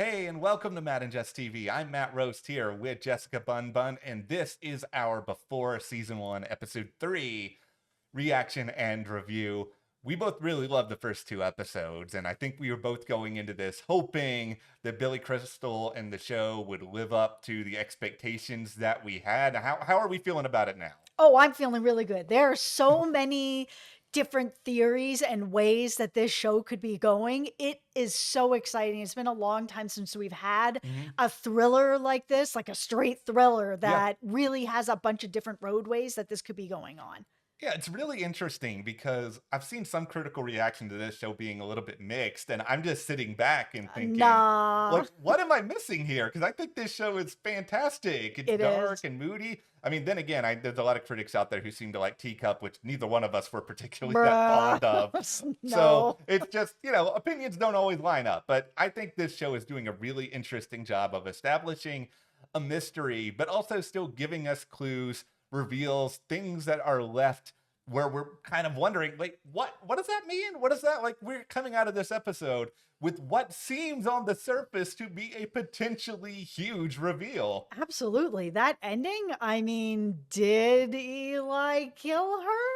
Hey, and welcome to Matt and Jess TV. I'm Matt Roast here with Jessica Bun Bun, and this is our Before Season 1, Episode 3 reaction and review. We both really loved the first two episodes, and I think we were both going into this hoping that Billy Crystal and the show would live up to the expectations that we had. How are we feeling about it now? Oh, I'm feeling really good. There are so many different theories and ways that this show could be going. It is so exciting. It's been a long time since we've had Mhm. a thriller like this, like a straight thriller Yeah. that really has a bunch of different roadways that this could be going on. Yeah, it's really interesting because I've seen some critical reaction to this show being a little bit mixed, and I'm just sitting back and thinking, Nah, like, what am I missing here? Because I think this show is fantastic. It's it dark is. and moody. I mean, then again, there's a lot of critics out there who seem to like Teacup, which neither one of us were particularly that fond of. Bruh. So No. it's just, opinions don't always line up. But I think this show is doing a really interesting job of establishing a mystery, but also still giving us clues, reveals, things that are left where we're kind of wondering, like, what does that mean? What is that? Like, we're coming out of this episode with what seems on the surface to be a potentially huge reveal. Absolutely. That ending, I mean, did Eli kill her?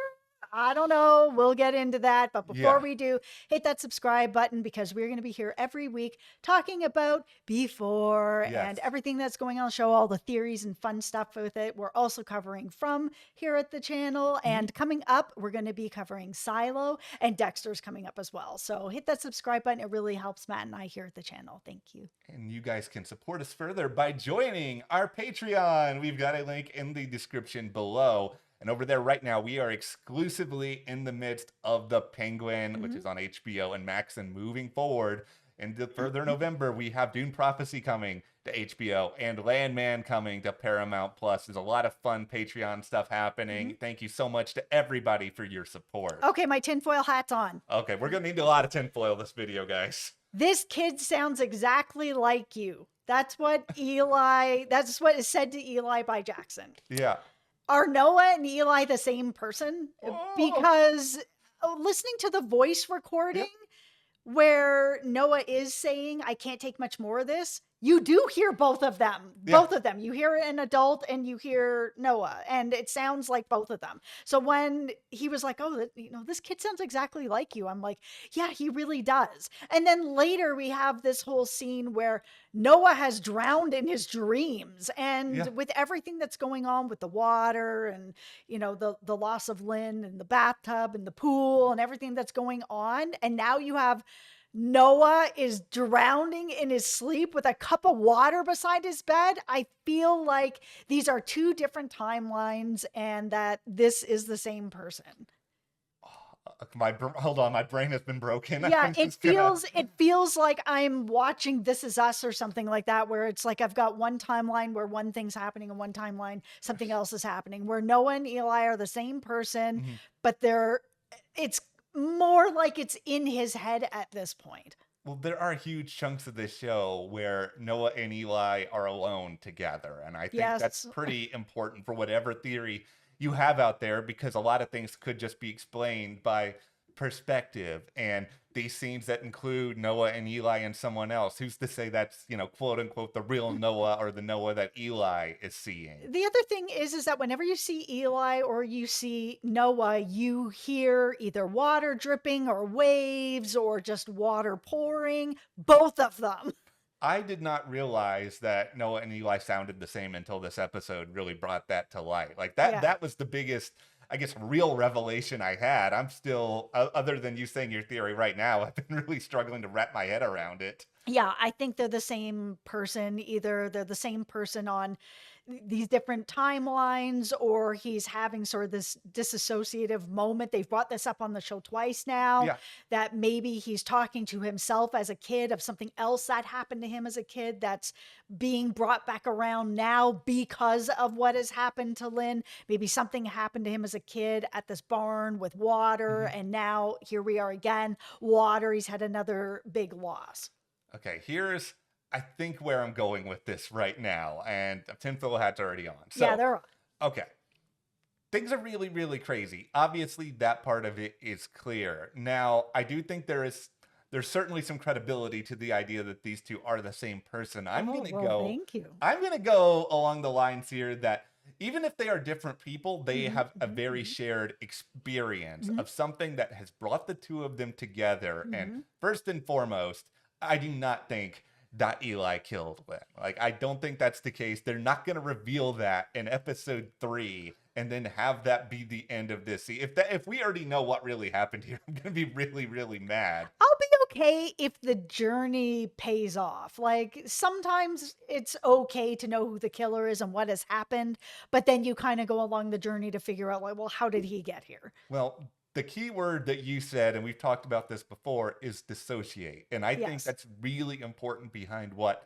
I don't know. We'll get into that. But before Yeah. we do, hit that subscribe button because we're going to be here every week talking about Before Yes. and everything that's going on the show, all the theories and fun stuff with it. We're also covering From here at the channel. Mhm. And coming up, we're going to be covering Silo and Dexter's coming up as well. So hit that subscribe button. It really helps Matt and I here at the channel. Thank you. And you guys can support us further by joining our Patreon. We've got a link in the description below. And over there right now, we are exclusively in the midst of The Penguin, which is on HBO and Max. And moving forward into further November, we have Dune Prophecy coming to HBO and Landman coming to Paramount Plus. There's a lot of fun Patreon stuff happening. Thank you so much to everybody for your support. Okay, my tinfoil hat's on. Okay, we're going to need a lot of tinfoil this video, guys. This kid sounds exactly like you. That's what is said to Eli by Jackson. Yeah. Are Noah and Eli the same person? Oh. Because listening to the voice recording where Noah is saying, I can't take much more of this, you do hear both of them. Yeah. Both of them. You hear an adult and you hear Noah, and it sounds like both of them. So when he was like, oh, this kid sounds exactly like you, I'm like, yeah, he really does. And then later we have this whole scene where Noah has drowned in his dreams. And with everything that's going on with the water and, the loss of Lynn and the bathtub and the pool and everything that's going on. And now you have Noah is drowning in his sleep with a cup of water beside his bed. I feel like these are two different timelines and that this is the same person. Hold on, my brain has been broken. Yeah, it feels like I'm watching This Is Us or something like that, where it's like I've got one timeline where one thing's happening and one timeline something else is happening, where Noah and Eli are the same person, but it's more like it's in his head at this point. Well, there are huge chunks of this show where Noah and Eli are alone together. And I think that's pretty important for whatever theory you have out there, because a lot of things could just be explained by perspective. And these scenes that include Noah and Eli and someone else, who's to say that's, quote unquote, the real Noah or the Noah that Eli is seeing? The other thing is that whenever you see Eli or you see Noah, you hear either water dripping or waves or just water pouring, both of them. I did not realize that Noah and Eli sounded the same until this episode really brought that to light. Like that was the biggest, I guess, real revelation I had. I'm still, other than you saying your theory right now, I've been really struggling to wrap my head around it. Yeah, I think they're the same person. Either they're the same person on these different timelines, or he's having sort of this disassociative moment. They've brought this up on the show twice now, that maybe he's talking to himself as a kid of something else that happened to him as a kid that's being brought back around now because of what has happened to Lynn. Maybe something happened to him as a kid at this barn with water, and now here we are again, water. He's had another big loss. Okay, here's, I think, where I'm going with this right now. And tinfoil hat's already on. So, Yeah, they're on. Okay. Things are really, really crazy. Obviously, that part of it is clear. Now, I do think there is there's certainly some credibility to the idea that these two are the same person. Oh, well, thank you. I'm gonna go along the lines here that even if they are different people, they Mhm, have a mhm, very mhm, shared experience mhm, of something that has brought the two of them together. And mhm. first and foremost, I do not think that Eli killed Lynn. Like, I don't think that's the case. They're not going to reveal that in episode 3 and then have that be the end of this. See, if we already know what really happened here, I'm going to be really, really mad. I'll be okay if the journey pays off. Like sometimes it's okay to know who the killer is and what has happened, but then you kind of go along the journey to figure out, like, well, how did he get here? Well, the key word that you said, and we've talked about this before, is dissociate. And I think Yes. that's really important behind what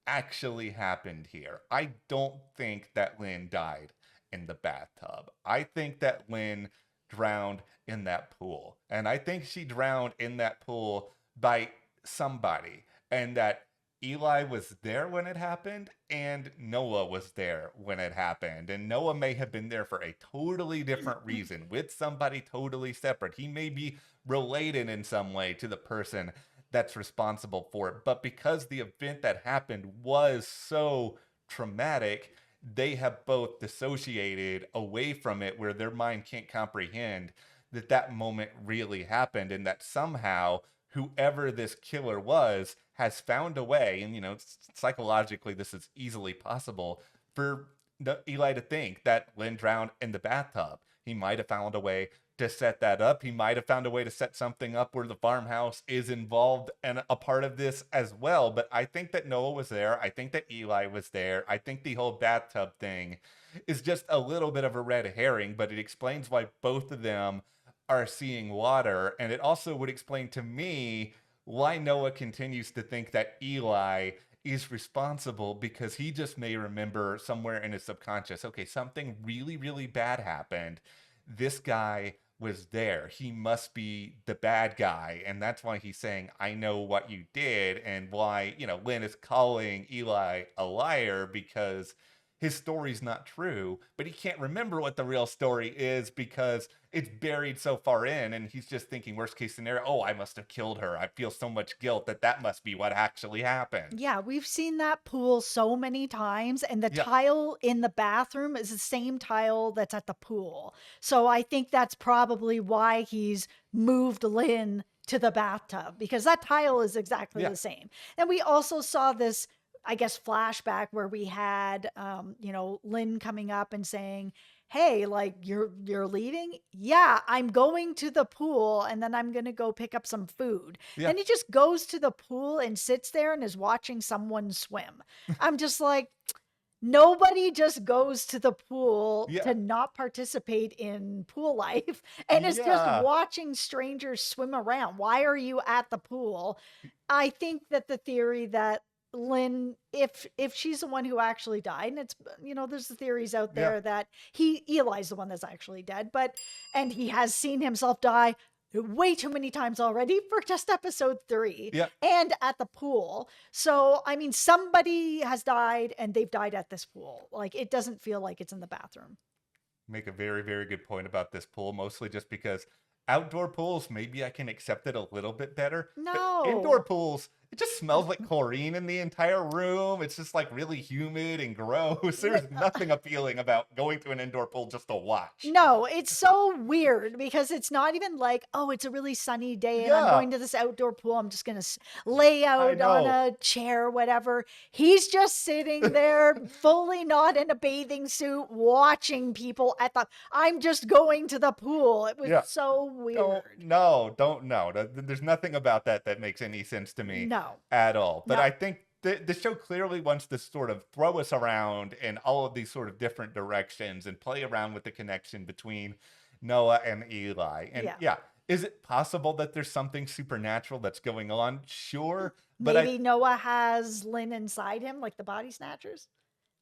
actually happened here. I don't think that Lynn died in the bathtub. I think that Lynn drowned in that pool. And I think she drowned in that pool by somebody. And that Eli was there when it happened, and Noah was there when it happened. And Noah may have been there for a totally different reason, with somebody totally separate. He may be related in some way to the person that's responsible for it. But because the event that happened was so traumatic, they have both dissociated away from it, where their mind can't comprehend that that moment really happened, and that somehow whoever this killer was has found a way, and psychologically this is easily possible, for Eli to think that Lynn drowned in the bathtub. He might have found a way to set that up. He might have found a way to set something up where the farmhouse is involved and a part of this as well. But I think that Noah was there. I think that Eli was there. I think the whole bathtub thing is just a little bit of a red herring, but it explains why both of them are seeing water. And it also would explain to me why Noah continues to think that Eli is responsible, because he just may remember somewhere in his subconscious, okay, something really, really bad happened. This guy was there. He must be the bad guy. And that's why he's saying, I know what you did. And why, Lynn is calling Eli a liar, because his story's not true, but he can't remember what the real story is because it's buried so far in, and he's just thinking worst case scenario, oh, I must have killed her. I feel so much guilt that must be what actually happened. Yeah, we've seen that pool so many times, and the Yeah. tile in the bathroom is the same tile that's at the pool. So I think that's probably why he's moved Lynn to the bathtub, because that tile is exactly Yeah. the same. And we also saw this, I guess, flashback where we had, Lynn coming up and saying, "Hey, like you're leaving? Yeah, I'm going to the pool, and then I'm gonna go pick up some food." Yeah. Then he just goes to the pool and sits there and is watching someone swim. I'm just like, nobody just goes to the pool Yeah. to not participate in pool life and is just Yeah. watching strangers swim around. Why are you at the pool? I think that the theory that Lynn, if she's the one who actually died, and it's, there's the theories out Yeah. there that Eli's the one that's actually dead, and he has seen himself die way too many times already for just episode 3 Yeah. and at the pool. So, I mean, somebody has died and they've died at this pool. Like, it doesn't feel like it's in the bathroom. Make a very, very good point about this pool, mostly just because outdoor pools, maybe I can accept it a little bit better. But indoor No. pools, it just smells like chlorine in the entire room. It's just like really humid and gross. There's nothing appealing about going to an indoor pool just to watch. No, it's so weird because it's not even like, oh, it's a really sunny day and I'm Yeah. going to this outdoor pool. I'm just going to lay out on know. a chair, whatever. He's just sitting there, fully not in a bathing suit, watching people at the. I'm just going to the pool. It was Yeah. so weird. Don't know. There's nothing about that makes any sense to me No. at all. But No. I think the show clearly wants to sort of throw us around in all of these sort of different directions and play around with the connection between Noah and Eli. And Yeah. is it possible that there's something supernatural that's going on? Sure. But Maybe Noah has Lynn inside him, like the body snatchers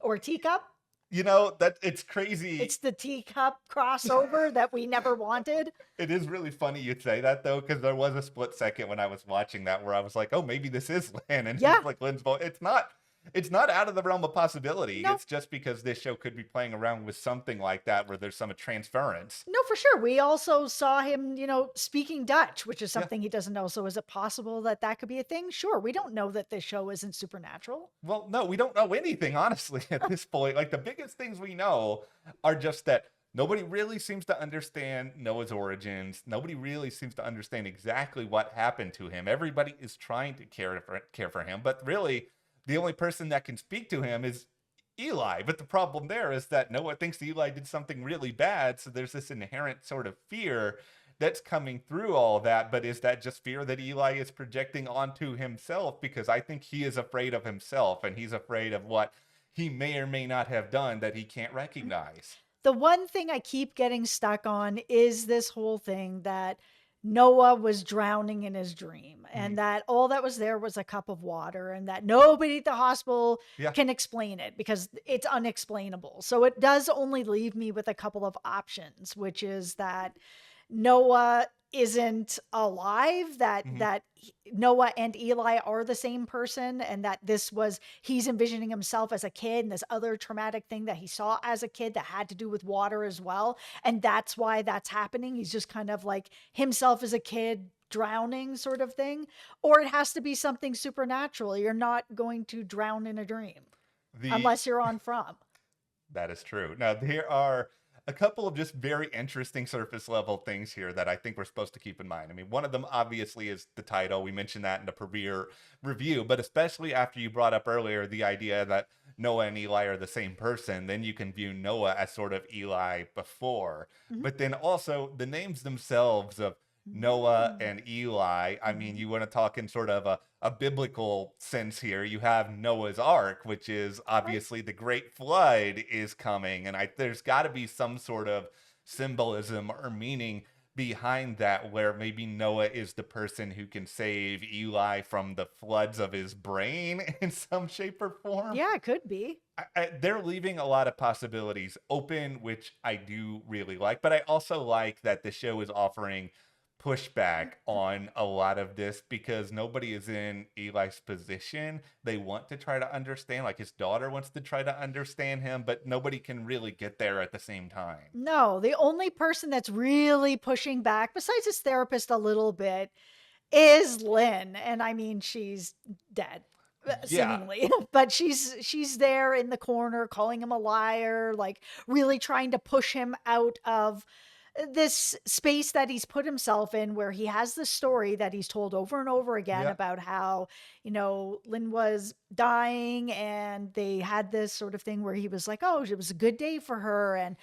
or teacup. that it's crazy. It's the teacup crossover that we never wanted. It is really funny you say that though, because there was a split second when I was watching that where I was like, oh, maybe this is Lynn, and Yeah. it's like Lynn's voice. It's not. it's not out of the realm of possibility. No, It's just because this show could be playing around with something like that where there's some transference. no, for sure. We also saw him, speaking Dutch, which is Yeah. something he doesn't know. So is it possible that that could be a thing? Sure. We don't know that this show isn't supernatural. Well, no, we don't know anything, honestly, at this point. Like, the biggest things we know are just that nobody really seems to understand Noah's origins. Nobody really seems to understand exactly what happened to him. Everybody is trying to care for him, but really, the only person that can speak to him is Eli. But the problem there is that Noah thinks Eli did something really bad, so there's this inherent sort of fear that's coming through all of that. But is that just fear that Eli is projecting onto himself? Because I think he is afraid of himself, and he's afraid of what he may or may not have done that he can't recognize. The one thing I keep getting stuck on is this whole thing that Noah was drowning in his dream and that all that was there was a cup of water and that nobody at the hospital Yeah. can explain it because it's unexplainable. So it does only leave me with a couple of options, which is that Noah isn't alive, that Mhm. Noah and Eli are the same person, and that he's envisioning himself as a kid and this other traumatic thing that he saw as a kid that had to do with water as well, and that's why that's happening. He's just kind of like himself as a kid drowning sort of thing, or it has to be something supernatural. You're not going to drown in a dream The unless you're on From. That is true. Now, there are a couple of just very interesting surface level things here that I think we're supposed to keep in mind. I mean, one of them obviously is the title. We mentioned that in the premiere review, but especially after you brought up earlier the idea that Noah and Eli are the same person, then you can view Noah as sort of Eli before. Mhm. But then also the names themselves of Noah Mm. and Eli. I mean, you want to talk in sort of a biblical sense here. You have Noah's Ark, which is Right. obviously the great flood is coming. And there's got to be some sort of symbolism or meaning behind that, where maybe Noah is the person who can save Eli from the floods of his brain in some shape or form. Yeah, it could be. They're leaving a lot of possibilities open, which I do really like. But I also like that the show is offering pushback on a lot of this because nobody is in Eli's position. They want to try to understand, like his daughter wants to try to understand him, but nobody can really get there at the same time. No, the only person that's really pushing back, besides his therapist a little bit, is Lynn. And I mean, she's dead, Yeah. seemingly, but she's there in the corner calling him a liar, like really trying to push him out of this space that he's put himself in where he has this story that he's told over and over again Yeah. about how, Lynn was dying and they had this sort of thing where he was like, oh, it was a good day for her. And,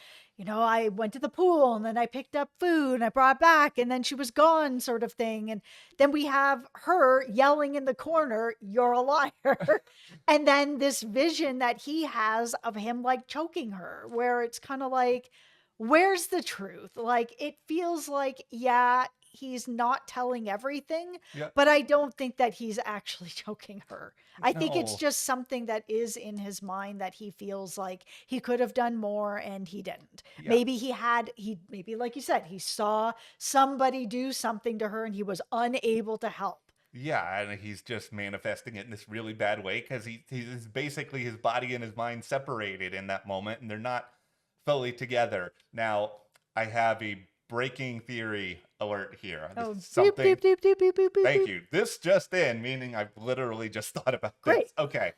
I went to the pool and then I picked up food and I brought back and then she was gone sort of thing. And then we have her yelling in the corner, you're a liar. And then this vision that he has of him like choking her, where it's kind of like, where's the truth? Like, it feels like, yeah, he's not telling everything, Yeah. but I don't think that he's actually choking her. I think it's No. just something that is in his mind that he feels like he could have done more and he didn't. Yeah. Maybe like you said, he saw somebody do something to her and he was unable to help. Yeah, and he's just manifesting it in this really bad way because he's basically his body and his mind separated in that moment, and they're not fully together. Now, I have a breaking theory alert here. This Oh, is beep, something. beep, beep, beep, beep, beep, beep, Thank beep. you. This just in, meaning I've literally just thought about this. Great. Okay.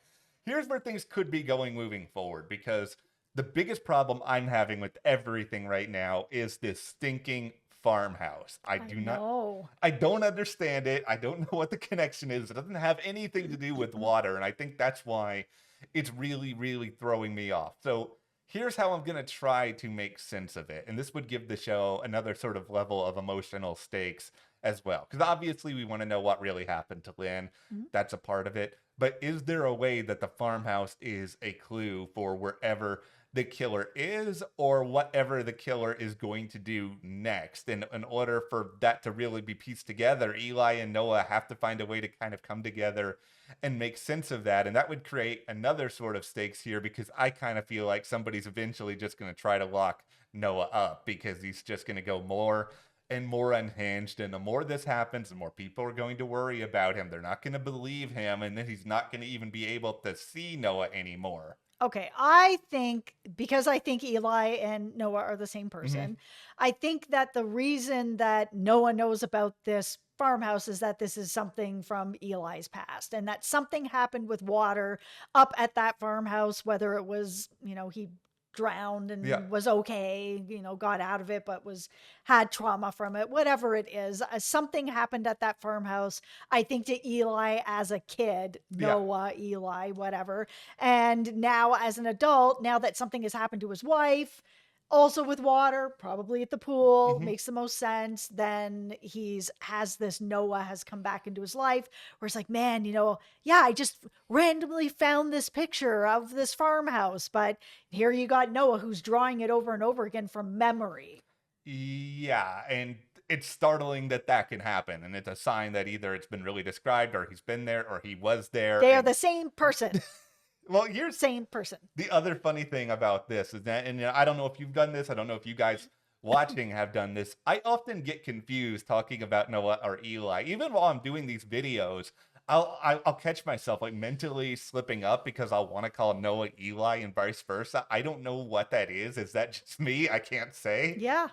Here's where things could be going moving forward, because the biggest problem I'm having with everything right now is this stinking farmhouse. I don't understand it. I don't know what the connection is. It doesn't have anything to do with water. And I think that's why it's really, really throwing me off. So here's how I'm going to try to make sense of it. And this would give the show another sort of level of emotional stakes as well. Because obviously we want to know what really happened to Lynn. Mhm. That's a part of it. But is there a way that the farmhouse is a clue for wherever the killer is, or whatever the killer is going to do next? And in order for that to really be pieced together, Eli and Noah have to find a way to kind of come together and make sense of that. And that would create another sort of stakes here, because I kind of feel like somebody's eventually just going to try to lock Noah up, because he's just going to go more and more unhinged. And the more this happens, the more people are going to worry about him. They're not going to believe him. And then he's not going to even be able to see Noah anymore. Okay, I think because I think Eli and Noah are the same Mm-hmm. person, I think that the reason that Noah knows about this farmhouse is that this is something from Eli's past and that something happened with water up at that farmhouse, whether it was, he drowned Yeah. and was okay, got out of it, but had trauma from it, whatever it is. Something happened at that farmhouse, I think, to Eli as a kid, Yeah. Noah, Eli, whatever. And now as an adult, now that something has happened to his wife, also with water, probably at the pool, Mm-hmm. makes the most sense. Then Noah has come back into his life where it's like, man, yeah, I just randomly found this picture of this farmhouse, but here you got Noah who's drawing it over and over again from memory. Yeah. And it's startling that that can happen. And it's a sign that either it's been really described or he's been there or he was there. They are And the same person. well, here's Same person. the other funny thing about this is that, and I don't know if you've done this. I don't know if you guys watching have done this. I often get confused talking about Noah or Eli. Even while I'm doing these videos, I'll catch myself like mentally slipping up because I'll want to call Noah Eli and vice versa. I don't know what that is. Is that just me? I can't say. Yeah.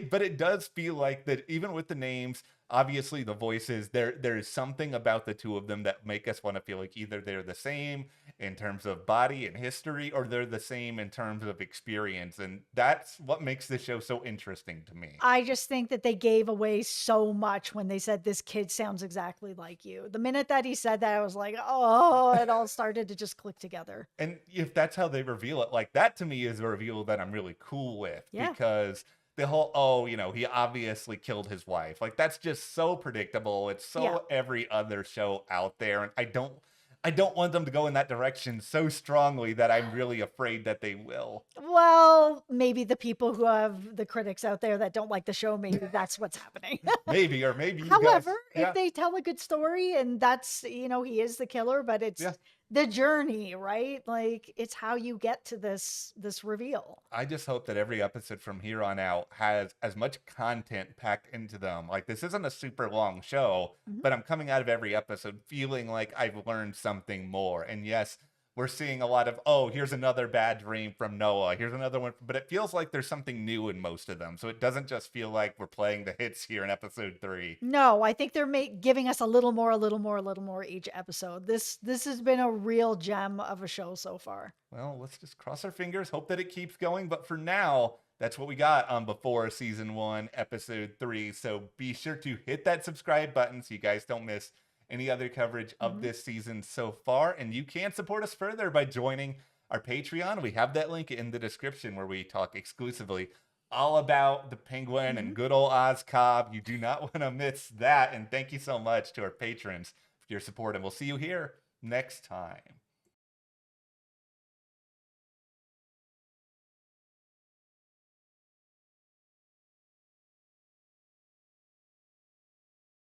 But it does feel like that even with the names, obviously the voices, there is something about the two of them that make us want to feel like either they're the same in terms of body and history, or they're the same in terms of experience. And that's what makes this show so interesting to me. I just think that they gave away so much when they said this kid sounds exactly like you. The minute that he said that, I was like, oh, it all started to just click together. And if that's how they reveal it, like that to me is a reveal that I'm really cool with, Yeah. because the whole, oh, he obviously killed his wife. Like that's just so predictable. It's so Yeah. every other show out there. And I don't want them to go in that direction so strongly that I'm really afraid that they will. Well, maybe the people who have the critics out there that don't like the show, maybe that's what's happening. Maybe, or maybe you However, guys, if they tell a good story and that's, he is the killer, but it's yeah. the journey, right? Like it's how you get to this reveal. I just hope that every episode from here on out has as much content packed into them. Like this isn't a super long show, Mhm. but I'm coming out of every episode feeling like I've learned something more. And yes, we're seeing a lot of, oh, here's another bad dream from Noah. Here's another one, but it feels like there's something new in most of them. So it doesn't just feel like we're playing the hits here in episode 3. No, I think they're giving us a little more, a little more, a little more each episode. This has been a real gem of a show so far. Well, let's just cross our fingers, hope that it keeps going. But for now, that's what we got on Before Season 1, Episode 3. So be sure to hit that subscribe button so you guys don't miss any other coverage of this season so far. And you can support us further by joining our Patreon. We have that link in the description where we talk exclusively all about the Penguin and good old Oz Cobb. You do not want to miss that. And thank you so much to our patrons for your support. And we'll see you here next time.